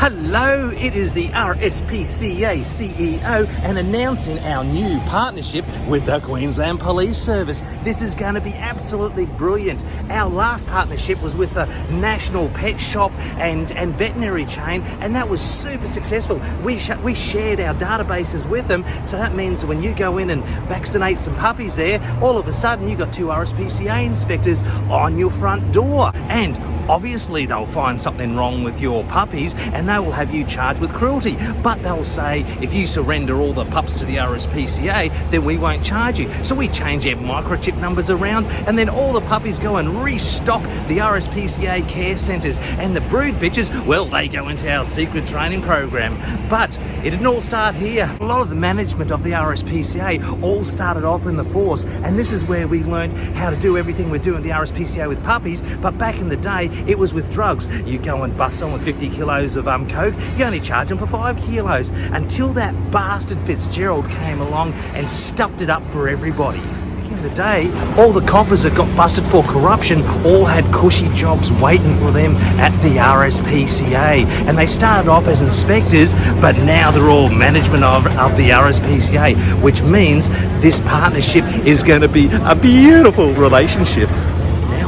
Hello, it is the RSPCA CEO and announcing our new partnership with the Queensland Police Service. This is going to be absolutely brilliant. Our last partnership was with the national pet shop and veterinary chain, and that was super successful. We shared our databases with them, so that means that when you go in and vaccinate some puppies there, all of a sudden you've got 2 RSPCA inspectors on your front door. And obviously they'll find something wrong with your puppies and they will have you charged with cruelty. But they'll say, if you surrender all the pups to the RSPCA, then we won't charge you. So we change our microchip numbers around, and then all the puppies go and restock the RSPCA care centres. And the brood bitches, well, they go into our secret training program. But it didn't all start here. A lot of the management of the RSPCA all started off in the force, and this is where we learned how to do everything we're doing at the RSPCA with puppies. But back in the day, it was with drugs. You go and bust someone with 50 kilos of coke, you only charge them for 5 kilos. Until that bastard Fitzgerald came along and stuffed it up for everybody. Back in the day, all the coppers that got busted for corruption all had cushy jobs waiting for them at the RSPCA. And they started off as inspectors, but now they're all management of the RSPCA, which means this partnership is going to be a beautiful relationship.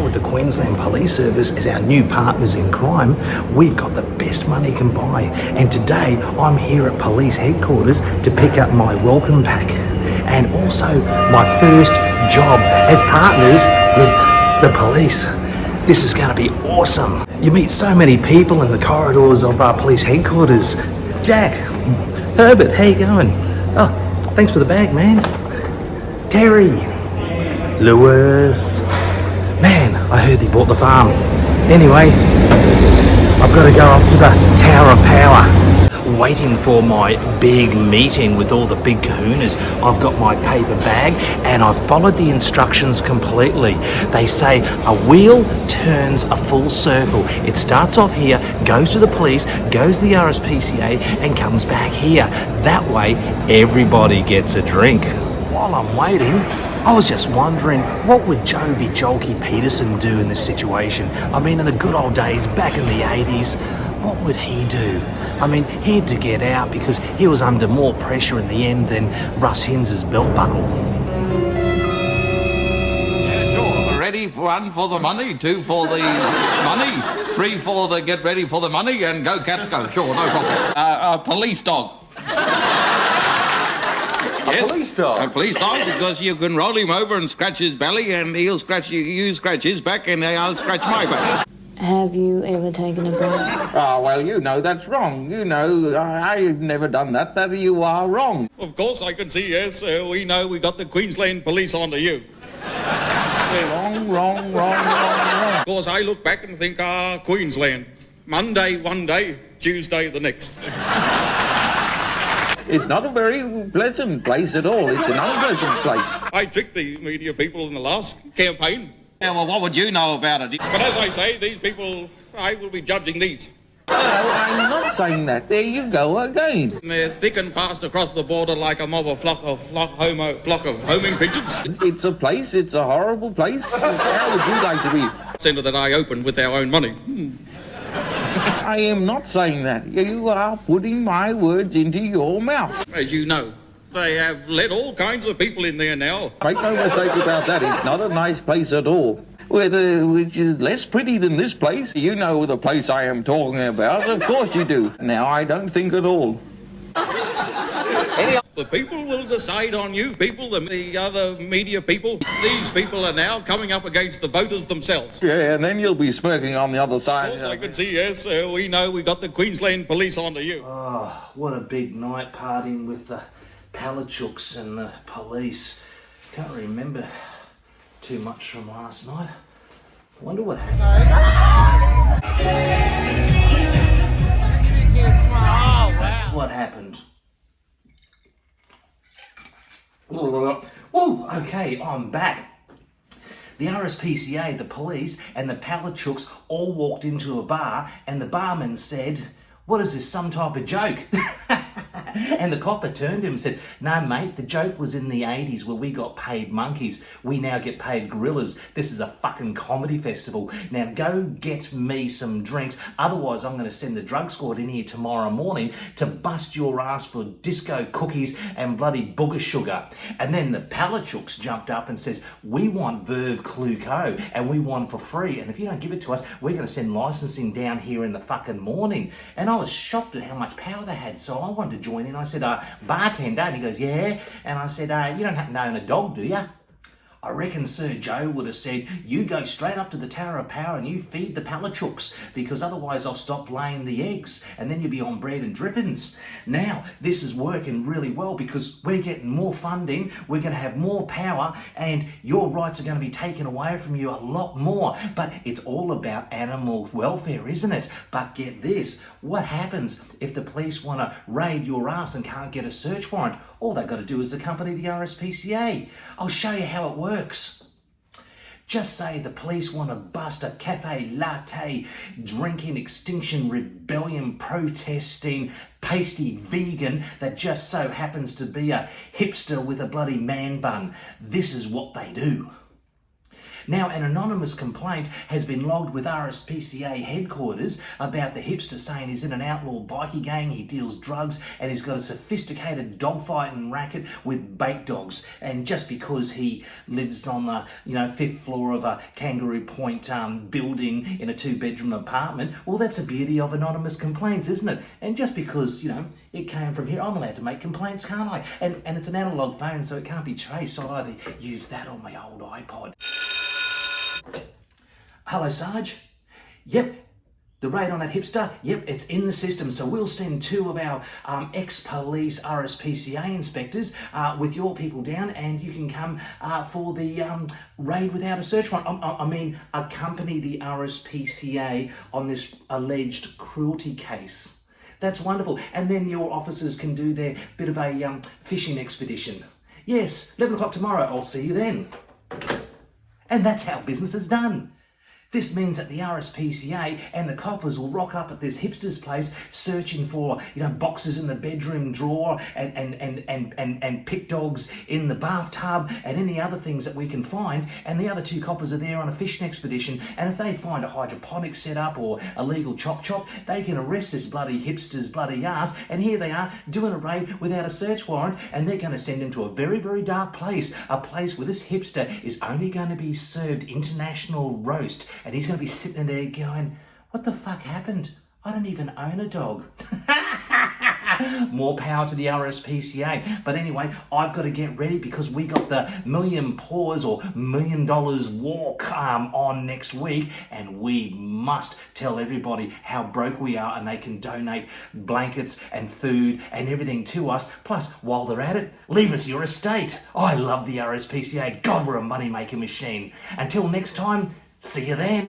The Queensland Police Service is our new partners in crime. We've got the best money can buy, and today I'm here at police headquarters to pick up my welcome pack and also my first job as partners with the police. This is going to be awesome. You meet so many people in the corridors of our police headquarters. Jack, Herbert, how you going? Oh, thanks for the bag, man. Terry, Lewis. Man, I heard he bought the farm. Anyway, I've got to go off to the Tower of Power. Waiting for my big meeting with all the big kahunas. I've got my paper bag and I've followed the instructions completely. They say a wheel turns a full circle. It starts off here, goes to the police, goes to the RSPCA and comes back here. That way, everybody gets a drink. While I'm waiting, I was just wondering, what would Joby Jolky Peterson do in this situation? I mean, in the good old days, back in the 80s, what would he do? I mean, he had to get out because he was under more pressure in the end than Russ Hinz's belt buckle. Yeah, sure. Ready, 1 for the money, 2 for the money, 3 for the get ready for the money, and go cats go. Sure, no problem. A police dog. Yes, a police dog? A police dog, because you can roll him over and scratch his belly and he'll scratch you, you scratch his back and I'll scratch my back. Have you ever taken a break? Oh, well, you know that's wrong. You know, I've never done that. That you are wrong. Of course I can see, yes. We know we got the Queensland Police onto you. Wrong. Of course, I look back and think, Queensland. Monday one day, Tuesday the next. It's not a very pleasant place at all. It's an unpleasant place. I tricked the media people in the last campaign. Yeah, well, what would you know about it? But as I say, these people, I will be judging these. No, I'm not saying that. There you go again. They're thick and fast across the border like a mob of flock of homing pigeons. It's a place. It's a horrible place. How would you like to be? Centre that I opened with our own money. I am not saying that. You are putting my words into your mouth. As you know, they have let all kinds of people in there now. Make no mistake about that. It's not a nice place at all. Which is less pretty than this place. You know the place I am talking about. Of course you do. Now, I don't think at all. The people will decide on you people, the other media people. These people are now coming up against the voters themselves. Yeah, and then you'll be smirking on the other side. Of course, I can see, yes. We know we got the Queensland Police onto you. Oh, what a big night partying with the Palachooks and the police. Can't remember too much from last night. I wonder what happened. That's what happened. Whoa, okay, I'm back. The RSPCA, the police, and the Palachooks all walked into a bar, and the barman said, "What is this, some type of joke?" And the copper turned to him and said, no, mate, the joke was in the 80s where we got paid monkeys. We now get paid gorillas. This is a fucking comedy festival. Now go get me some drinks. Otherwise, I'm going to send the drug squad in here tomorrow morning to bust your ass for disco cookies and bloody booger sugar. And then the Palachooks jumped up and says, we want Verve Cluco and we want for free. And if you don't give it to us, we're going to send licensing down here in the fucking morning. And I was shocked at how much power they had. So I wanted to join in. I said, bartender. And he goes, yeah. And I said, you don't happen to own a dog, do you? I reckon Sir Joe would have said, you go straight up to the Tower of Power and you feed the Palachooks, because otherwise I'll stop laying the eggs and then you'll be on bread and drippings. Now, this is working really well because we're getting more funding, we're going to have more power, and your rights are going to be taken away from you a lot more. But it's all about animal welfare, isn't it? But get this, what happens if the police want to raid your ass and can't get a search warrant? All they've got to do is accompany the RSPCA. I'll show you how it works. Just say the police want to bust a cafe latte, drinking, Extinction Rebellion protesting, pasty vegan that just so happens to be a hipster with a bloody man bun. This is what they do. Now, an anonymous complaint has been logged with RSPCA headquarters about the hipster saying he's in an outlaw bikie gang, he deals drugs, and he's got a sophisticated dogfighting racket with bait dogs. And just because he lives on the, fifth floor of a Kangaroo Point building in a 2-bedroom apartment, well, that's the beauty of anonymous complaints, isn't it? And just because, it came from here, I'm allowed to make complaints, can't I? And it's an analog phone, so it can't be traced. So I'll either use that on my old iPod. Hello, Sarge. Yep, the raid on that hipster, yep, it's in the system. So we'll send 2 of our ex-police RSPCA inspectors with your people down, and you can come for the raid without a search warrant. Accompany the RSPCA on this alleged cruelty case. That's wonderful. And then your officers can do their bit of a fishing expedition. Yes, 11 o'clock tomorrow. I'll see you then. And that's how business is done. This means that the RSPCA and the coppers will rock up at this hipster's place searching for, boxes in the bedroom drawer and pit dogs in the bathtub and any other things that we can find. And the other 2 coppers are there on a fishing expedition. And if they find a hydroponic setup or a legal chop, they can arrest this bloody hipster's bloody ass. And here they are doing a raid without a search warrant. And they're going to send him to a very, very dark place. A place where this hipster is only going to be served international roast. And he's going to be sitting there going, what the fuck happened? I don't even own a dog. More power to the RSPCA. But anyway, I've got to get ready because we got the Million Paws or $1 Million Walk on next week. And we must tell everybody how broke we are, and they can donate blankets and food and everything to us. Plus, while they're at it, leave us your estate. I love the RSPCA. God, we're a money-making machine. Until next time, see you then.